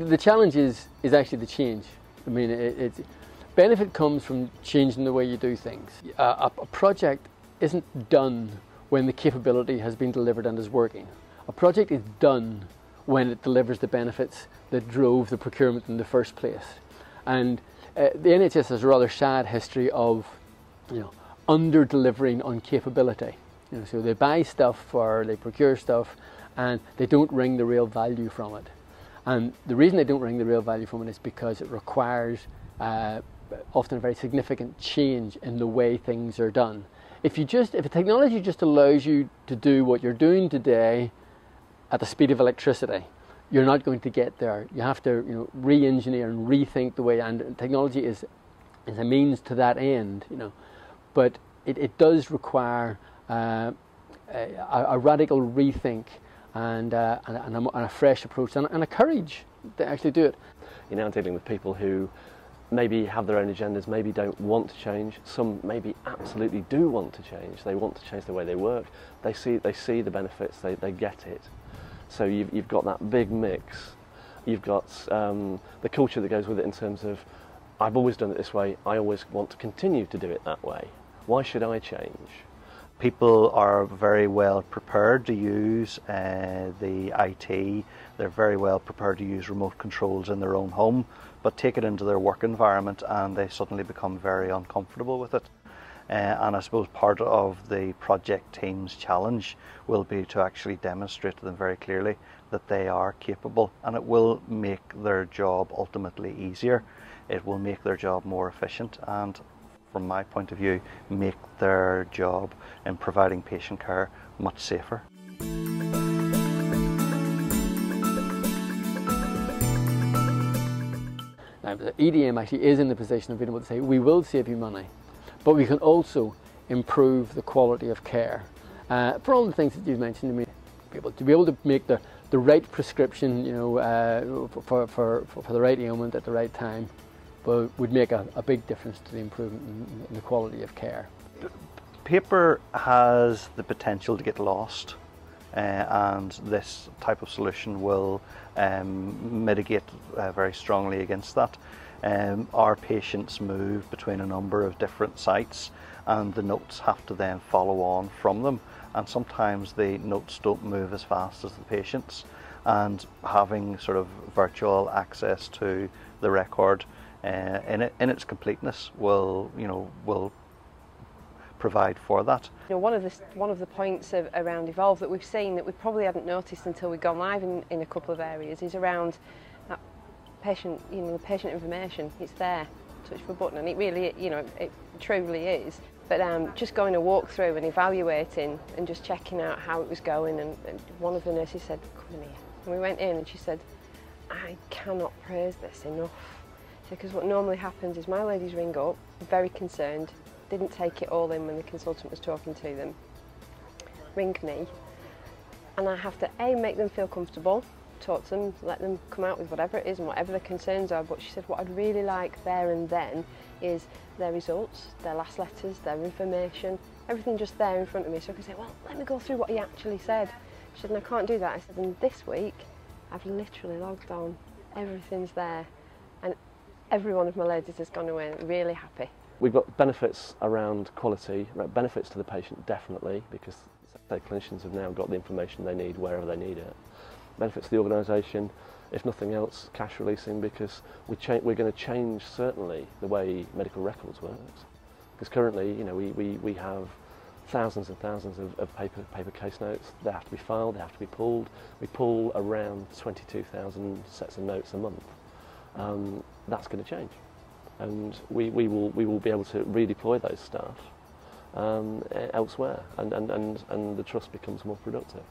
the challenge is actually the change. I mean, benefit comes from changing the way you do things. A project isn't done when the capability has been delivered and is working. A project is done when it delivers the benefits that drove the procurement in the first place. And the NHS has a rather sad history of, under-delivering on capability. So they buy stuff or they procure stuff and they don't wring the real value from it. And the reason they don't wring the real value from it is because it requires often a very significant change in the way things are done. If a technology just allows you to do what you're doing today at the speed of electricity, you're not going to get there. You have to re-engineer and rethink the way, and technology is a means to that end. But it does require a radical rethink and a fresh approach and a courage to actually do it. You're now dealing with people who maybe have their own agendas, maybe don't want to change. Some maybe absolutely do want to change. They want to change the way they work. They see the benefits. They get it. So you've got that big mix. You've got the culture that goes with it in terms of, I've always done it this way. I always want to continue to do it that way. Why should I change? People are very well prepared to use the IT. They're very well prepared to use remote controls in their own home, but take it into their work environment and they suddenly become very uncomfortable with it. And I suppose part of the project team's challenge will be to actually demonstrate to them very clearly that they are capable, and it will make their job ultimately easier. It will make their job more efficient and, from my point of view, make their job in providing patient care much safer. Now, the EDM actually is in the position of being able to say, we will save you money, but we can also improve the quality of care. For all the things that you've mentioned to me, to be able to make the right prescription, for the right ailment at the right time, would make a big difference to the improvement in the quality of care. Paper has the potential to get lost, and this type of solution will mitigate very strongly against that. Our patients move between a number of different sites and the notes have to then follow on from them, and sometimes the notes don't move as fast as the patients, and having sort of virtual access to the record in its completeness will provide for that. One of the points around Evolve that we've seen that we probably hadn't noticed until we've gone live in a couple of areas is around that patient, the patient information. It's there, touch of a button, and it really, it truly is. But just going a walk through and evaluating and just checking out how it was going, and one of the nurses said, "Come in here," and we went in and she said, "I cannot praise this enough." Because what normally happens is my ladies ring up, very concerned, didn't take it all in when the consultant was talking to them, ring me, and I have to make them feel comfortable, talk to them, let them come out with whatever it is and whatever their concerns are. But she said what I'd really like there and then is their results, their last letters, their information, everything just there in front of me, so I can say, well, let me go through what he actually said. She said, and I can't do that. I said, and this week I've literally logged on, everything's there, and every one of my ladies has gone away really happy. We've got benefits around quality, benefits to the patient definitely, because the clinicians have now got the information they need wherever they need it. Benefits to the organisation, if nothing else, cash releasing, because we're going to change certainly the way medical records works. Because currently, we have thousands and thousands of paper case notes. They have to be filed, they have to be pulled. We pull around 22,000 sets of notes a month. That's going to change, and we will be able to redeploy those staff elsewhere, and the trust becomes more productive.